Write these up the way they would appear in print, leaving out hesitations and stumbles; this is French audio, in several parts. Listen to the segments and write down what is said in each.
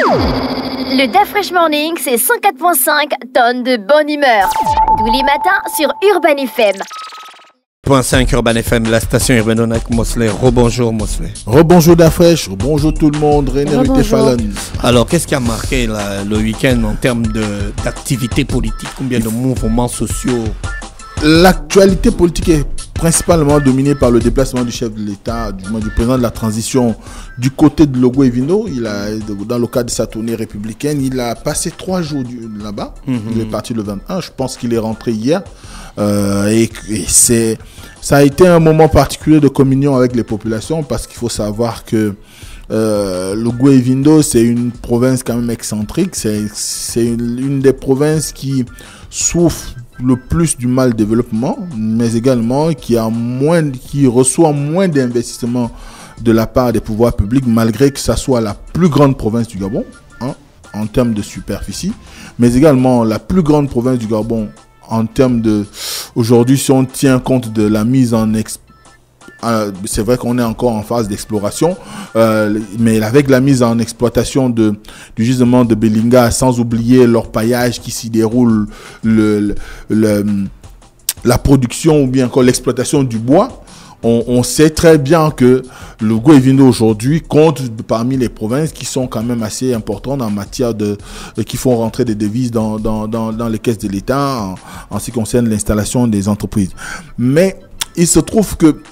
Le Da Fresh Morning, c'est 104.5 tonnes de bonne humeur. Tous les matins sur Urban FM. 104.5 Urban FM, la station urbaine avec Mosley. Rebonjour Mosley. Rebonjour Da Fresh, rebonjour tout le monde, René Ruté-Fallon. Alors, qu'est-ce qui a marqué le week-end en termes d'activité politique? Combien de mouvements sociaux? L'actualité politique est principalement dominée par le déplacement du chef de l'État, du président de la transition du côté de Logoué-Vindo. Dans le cadre de sa tournée républicaine, il a passé 3 jours là-bas. Il est parti le 21, je pense qu'il est rentré hier. Ça a été un moment particulier de communion avec les populations, parce qu'il faut savoir que Logoué-Vindo, c'est une province quand même excentrique. C'est une des provinces qui souffre le plus du mal développement, mais également qui reçoit moins d'investissements de la part des pouvoirs publics, malgré que ça soit la plus grande province du Gabon, en termes de superficie, mais également la plus grande province du Gabon en termes de... Aujourd'hui, si on tient compte de la mise en c'est vrai qu'on est encore en phase d'exploration, mais avec la mise en exploitation du gisement de Belinga, sans oublier l'orpaillage qui s'y déroule, la production ou bien encore l'exploitation du bois, on sait très bien que le Logoué-Vindo aujourd'hui compte parmi les provinces qui sont quand même assez importantes en matière qui font rentrer des devises dans les caisses de l'État en ce qui concerne l'installation des entreprises. Mais il se trouve que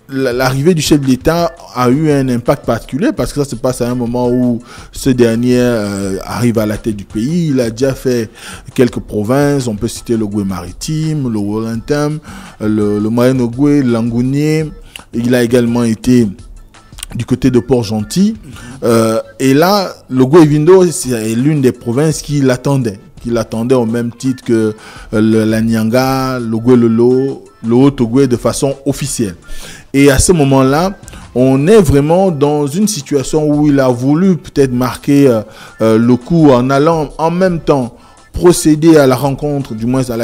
l'arrivée du chef de l'État a eu un impact particulier, parce que ça se passe à un moment où ce dernier arrive à la tête du pays. Il a déjà fait quelques provinces, on peut citer le Goué-Maritime, le Wolantam, le Moyen-Ogoué, l'Angounier. Il a également été du côté de Port-Gentil. Et là, le Logoué-Vindo, c'est l'une des provinces qui l'attendait au même titre que la Nyanga, le Goué-Lolo, le Haut-Ogoué de façon officielle. Et à ce moment-là, on est vraiment dans une situation où il a voulu peut-être marquer le coup en allant en même temps procéder à la rencontre, du moins à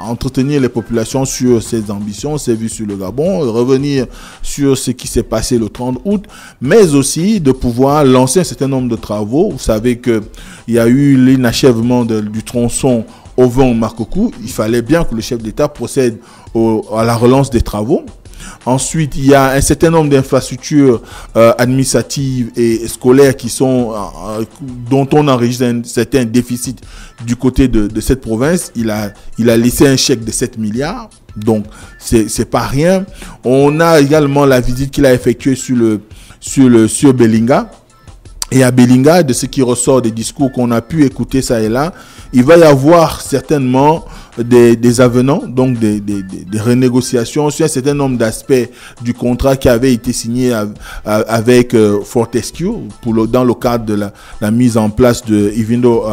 entretenir les populations sur ses ambitions, ses vues sur le Gabon, revenir sur ce qui s'est passé le 30 août, mais aussi de pouvoir lancer un certain nombre de travaux. Vous savez qu'il y a eu l'inachèvement du tronçon Ovon-Marcokou. Il fallait bien que le chef d'État procède à la relance des travaux. Ensuite, il y a un certain nombre d'infrastructures administratives et scolaires dont on enregistre un certain déficit du côté de cette province. Il a laissé un chèque de 7 milliards, donc c'est pas rien. On a également la visite qu'il a effectuée sur Belinga. Et à Belinga, de ce qui ressort des discours qu'on a pu écouter ça et là, il va y avoir certainement des avenants, donc des renégociations sur un certain nombre d'aspects du contrat qui avait été signé avec Fortescue dans le cadre de la mise en place de Ivindo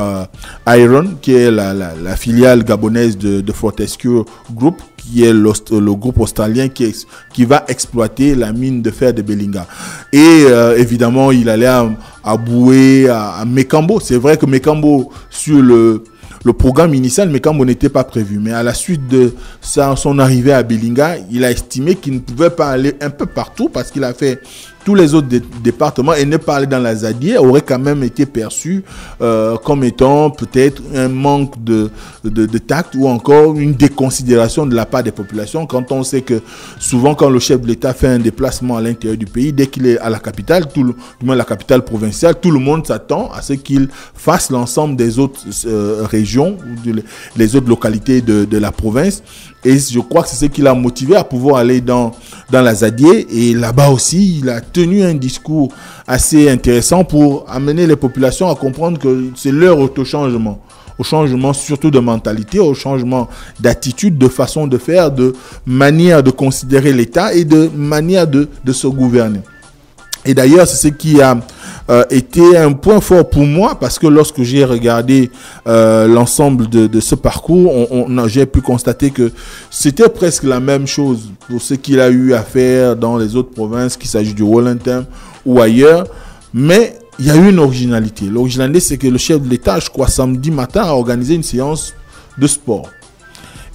Iron, qui est la filiale gabonaise de Fortescue Group, qui est le groupe australien qui va exploiter la mine de fer de Belinga. Et évidemment, il allait à Boué, à Mekambo. C'est vrai que Mekambo, sur le programme initial, Mekambo n'était pas prévu. Mais à la suite de son arrivée à Belinga, il a estimé qu'il ne pouvait pas aller un peu partout, parce qu'il a fait tous les autres départements, et ne pas aller dans la Zadier aurait quand même été perçu comme étant peut-être un manque de tact, ou encore une déconsidération de la part des populations, quand on sait que souvent quand le chef de l'État fait un déplacement à l'intérieur du pays, dès qu'il est à la capitale, du moins la capitale provinciale, tout le monde s'attend à ce qu'il fasse l'ensemble des autres régions, ou les autres localités de la province. Et je crois que c'est ce qui l'a motivé à pouvoir aller dans la Zadier. Et là-bas aussi, il a tenu un discours assez intéressant pour amener les populations à comprendre que c'est leur auto-changement. Au changement surtout de mentalité, au changement d'attitude, de façon de faire, de manière de considérer l'État et de manière de se gouverner. Et d'ailleurs, c'est ce qui a été un point fort pour moi, parce que lorsque j'ai regardé l'ensemble de ce parcours, j'ai pu constater que c'était presque la même chose pour ce qu'il a eu à faire dans les autres provinces, qu'il s'agit du Wolantam ou ailleurs. Mais il y a eu une originalité. L'originalité, c'est que le chef de l'État, je crois, samedi matin, a organisé une séance de sport.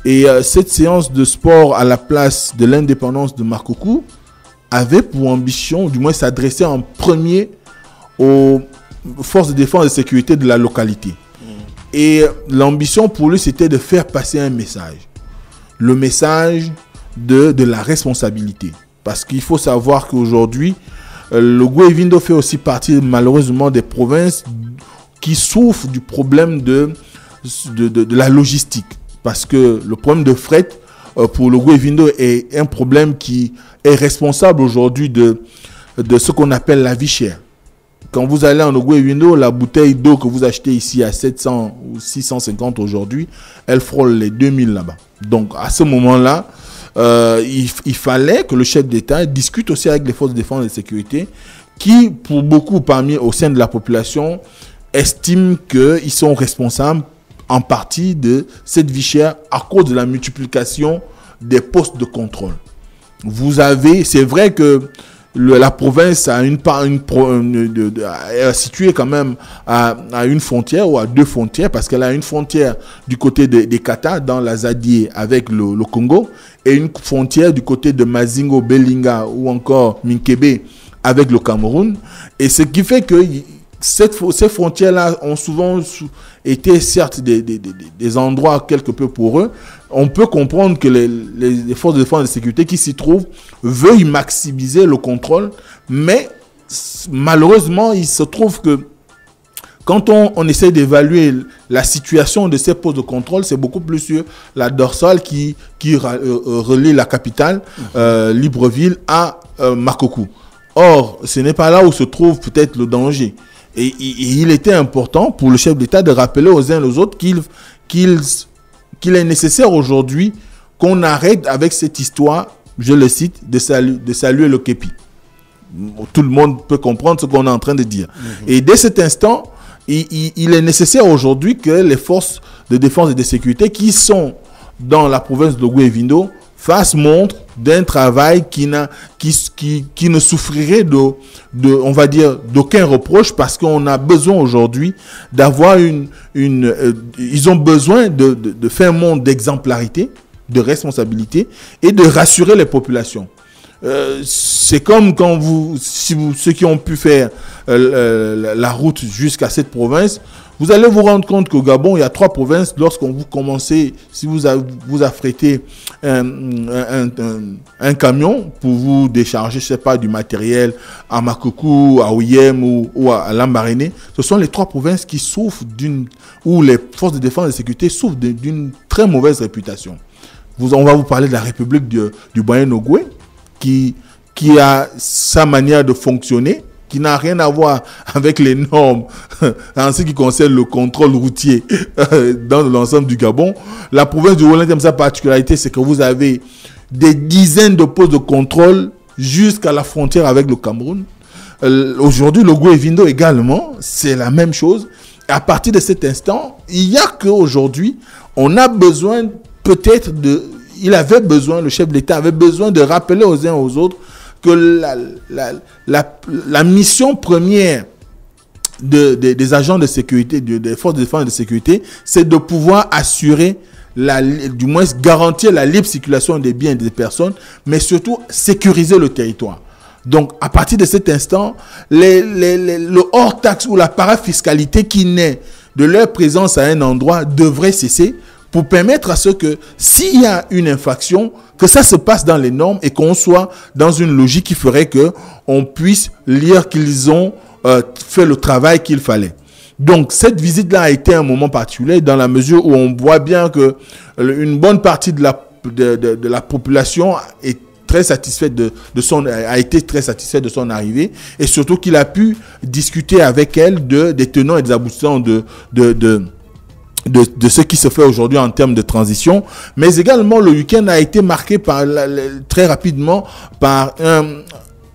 Et cette séance de sport à la place de l'indépendance de Marcokou avait pour ambition, du moins s'adresser en premier aux forces de défense et de sécurité de la localité. Et l'ambition pour lui, c'était de faire passer un message. Le message de la responsabilité. Parce qu'il faut savoir qu'aujourd'hui, le Goué-Vindo fait aussi partie malheureusement des provinces qui souffrent du problème de la logistique. Parce que le problème de fret pour le Goué-Vindo est un problème qui est responsable aujourd'hui de ce qu'on appelle la vie chère. Quand vous allez en Goué-Vindo, la bouteille d'eau que vous achetez ici à 700 ou 650 aujourd'hui, elle frôle les 2000 là-bas. Donc à ce moment-là, il fallait que le chef d'État discute aussi avec les forces de défense et de sécurité qui, pour beaucoup au sein de la population, estiment qu'ils sont responsables en partie de cette vie chère à cause de la multiplication des postes de contrôle. C'est vrai que la province a situé quand même à une frontière ou à deux frontières, parce qu'elle a une frontière du côté des Kata dans la Zadie avec le Congo, et une frontière du côté de Mazingo, Belinga ou encore Minkebe avec le Cameroun. Et ce qui fait que ces frontières-là ont souvent été certes des endroits quelque peu pour eux. On peut comprendre que les forces de défense et de sécurité qui s'y trouvent veuillent maximiser le contrôle, mais malheureusement, il se trouve que quand on essaie d'évaluer la situation de ces postes de contrôle, c'est beaucoup plus sur la dorsale qui relie la capitale, Libreville, à Makokou. Or, ce n'est pas là où se trouve peut-être le danger. Et il était important pour le chef d'État de rappeler aux uns et aux autres qu'il est nécessaire aujourd'hui qu'on arrête avec cette histoire, je le cite, de saluer le képi. Tout le monde peut comprendre ce qu'on est en train de dire. Et dès cet instant, il est nécessaire aujourd'hui que les forces de défense et de sécurité qui sont dans la province de Goué-Vindo fasse montre d'un travail qui ne souffrirait on va dire, d'aucun reproche, parce qu'on a besoin aujourd'hui d'avoir ils ont besoin de faire un monde d'exemplarité, de responsabilité et de rassurer les populations. C'est comme quand ceux qui ont pu faire la route jusqu'à cette province, vous allez vous rendre compte qu'au Gabon, il y a 3 provinces. Lorsqu'on vous commencez, si vous affrétez un camion pour vous décharger, je sais pas, du matériel à Makokou, à Ouyem ou à Lambaréné, ce sont les 3 provinces qui souffrent où les forces de défense et de sécurité souffrent d'une très mauvaise réputation. On va vous parler de la République du Boyen-Nogoué, qui a sa manière de fonctionner, qui n'a rien à voir avec les normes en ce qui concerne le contrôle routier dans l'ensemble du Gabon. La province du Wallington, sa particularité, c'est que vous avez des dizaines de postes de contrôle jusqu'à la frontière avec le Cameroun. Aujourd'hui, le Goué-Vindo également, c'est la même chose. Et à partir de cet instant, il n'y a qu'aujourd'hui, on a besoin peut-être le chef de l'État avait besoin de rappeler aux uns aux autres que la mission première des agents de sécurité, des forces de défense et de sécurité, c'est de pouvoir assurer, du moins garantir la libre circulation des biens et des personnes, mais surtout sécuriser le territoire. Donc, à partir de cet instant, le hors-taxe ou la parafiscalité qui naît de leur présence à un endroit devrait cesser, pour permettre à ce que, s'il y a une infraction, que ça se passe dans les normes et qu'on soit dans une logique qui ferait que on puisse lire qu'ils ont fait le travail qu'il fallait. Donc, cette visite-là a été un moment particulier dans la mesure où on voit bien que une bonne partie de la population est très satisfaite a été très satisfait de son arrivée, et surtout qu'il a pu discuter avec elle des tenants et des aboutissants de ce qui se fait aujourd'hui en termes de transition. Mais également, le week-end a été marqué très rapidement par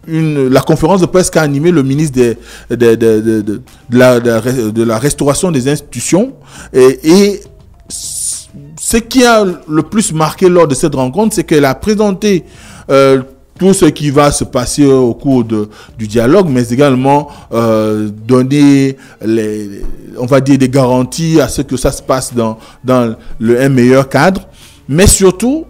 la conférence de presse qu'a animé le ministre de la restauration des institutions. Et ce qui a le plus marqué lors de cette rencontre, c'est qu'elle a présenté tout ce qui va se passer au cours du dialogue, mais également donner on va dire des garanties à ce que ça se passe dans un meilleur cadre. Mais surtout,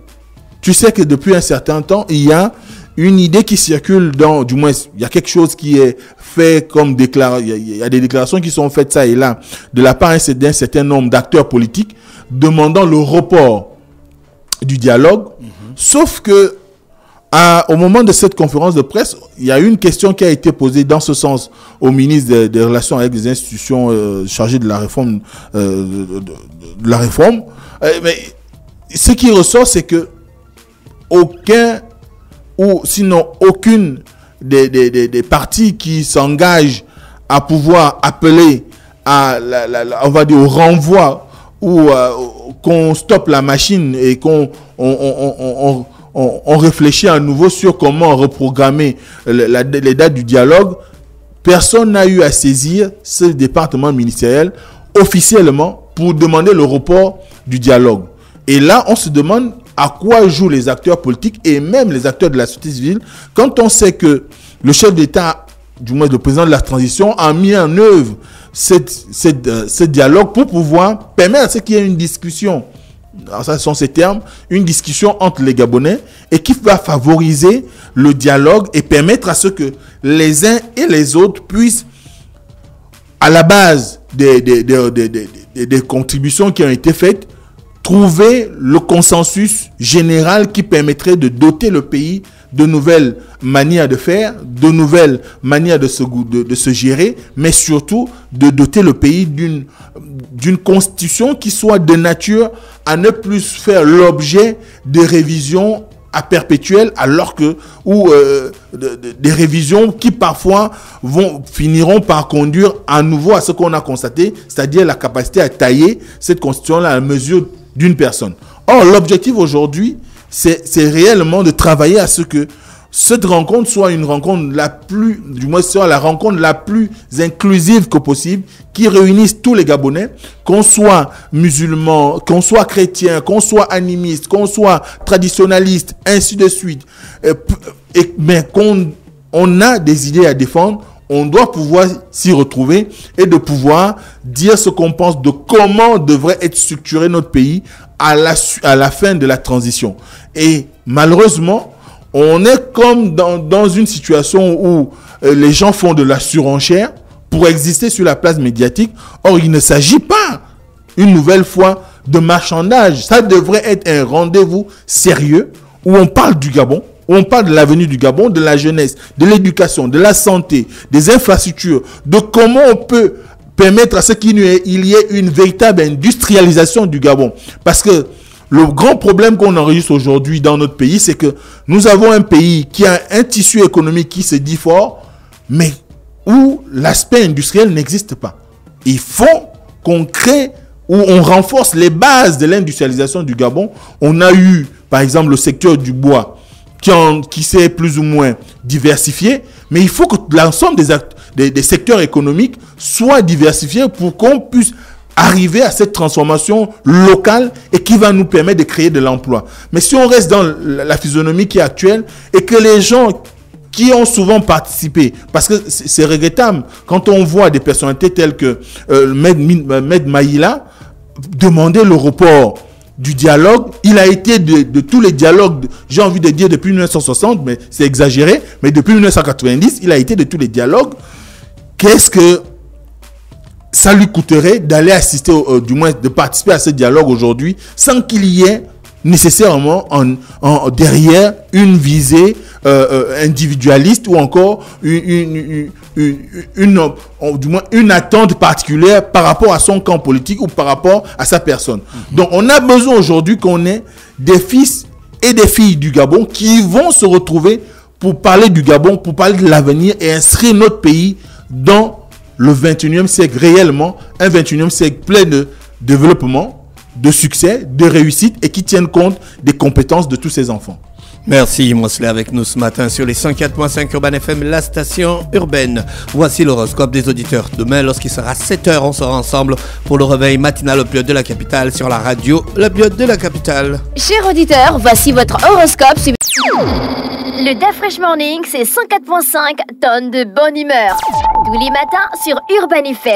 tu sais que depuis un certain temps, il y a une idée qui circule du moins, il y a quelque chose qui est fait comme il y a des déclarations qui sont faites ça et là de la part d'un certain nombre d'acteurs politiques demandant le report du dialogue. Sauf que au moment de cette conférence de presse, il y a eu une question qui a été posée dans ce sens au ministre des Relations avec les institutions chargé de la réforme. Mais ce qui ressort, c'est que aucun ou sinon aucune des partis qui s'engagent à pouvoir appeler on va dire au renvoi ou qu'on stoppe la machine et qu'on on réfléchit à nouveau sur comment reprogrammer les dates du dialogue. Personne n'a eu à saisir ce département ministériel officiellement pour demander le report du dialogue. Et là, on se demande à quoi jouent les acteurs politiques et même les acteurs de la société civile quand on sait que le chef d'État, du moins le président de la transition, a mis en œuvre ce dialogue pour pouvoir permettre à ce qu'il y ait une discussion. Alors ça, ce sont ces termes, une discussion entre les Gabonais et qui va favoriser le dialogue et permettre à ce que les uns et les autres puissent, à la base des contributions qui ont été faites, trouver le consensus général qui permettrait de doter le pays de nouvelles manières de faire, de nouvelles manières de se gérer, mais surtout de doter le pays d'une constitution qui soit de nature à ne plus faire l'objet de révisions à perpétuel, alors que des révisions qui parfois finiront par conduire à nouveau à ce qu'on a constaté, c'est-à-dire la capacité à tailler cette constitution-là à la mesure d'une personne. Or, l'objectif aujourd'hui, c'est réellement de travailler à ce que cette rencontre soit une rencontre soit la rencontre la plus inclusive que possible, qui réunisse tous les Gabonais, qu'on soit musulman, qu'on soit chrétien, qu'on soit animiste, qu'on soit traditionnaliste, ainsi de suite. Mais on a des idées à défendre, on doit pouvoir s'y retrouver et de pouvoir dire ce qu'on pense de comment devrait être structuré notre pays à la fin de la transition. Et malheureusement, on est comme dans une situation où les gens font de la surenchère pour exister sur la place médiatique. Or, il ne s'agit pas, une nouvelle fois, de marchandage. Ça devrait être un rendez-vous sérieux où on parle du Gabon, où on parle de l'avenir du Gabon, de la jeunesse, de l'éducation, de la santé, des infrastructures, de comment on peut permettre à ce qu'il y ait une véritable industrialisation du Gabon. Parce que le grand problème qu'on enregistre aujourd'hui dans notre pays, c'est que nous avons un pays qui a un tissu économique qui se dit fort, mais où l'aspect industriel n'existe pas. Il faut qu'on crée, où on renforce les bases de l'industrialisation du Gabon. On a eu, par exemple, le secteur du bois qui s'est plus ou moins diversifié, mais il faut que l'ensemble des secteurs économiques soient diversifiés pour qu'on puisse arriver à cette transformation locale et qui va nous permettre de créer de l'emploi. Mais si on reste dans la physionomie qui est actuelle et que les gens qui ont souvent participé, parce que c'est regrettable quand on voit des personnalités telles que Med Maïla demander le report du dialogue, il a été de tous les dialogues, j'ai envie de dire depuis 1960, mais c'est exagéré, mais depuis 1990, il a été de tous les dialogues. Qu'est-ce que ça lui coûterait d'aller assister, du moins de participer à ce dialogue aujourd'hui, sans qu'il y ait nécessairement derrière une visée individualiste ou encore du moins une attente particulière par rapport à son camp politique ou par rapport à sa personne. Donc on a besoin aujourd'hui qu'on ait des fils et des filles du Gabon qui vont se retrouver pour parler du Gabon, pour parler de l'avenir et inscrire notre pays dans le 21e siècle réellement, un 21e siècle plein de développement, de succès, de réussite et qui tienne compte des compétences de tous ces enfants. Merci Mosley avec nous ce matin sur les 104.5 Urban FM, la station urbaine. Voici l'horoscope des auditeurs. Demain, lorsqu'il sera 7h, on sera ensemble pour le réveil matinal au Pilote de la Capitale sur la radio, le Pilote de la Capitale. Chers auditeurs, voici votre horoscope. Le DAF Fresh Morning, c'est 104.5 tonnes de bonne humeur. Tous les matins sur Urban FM.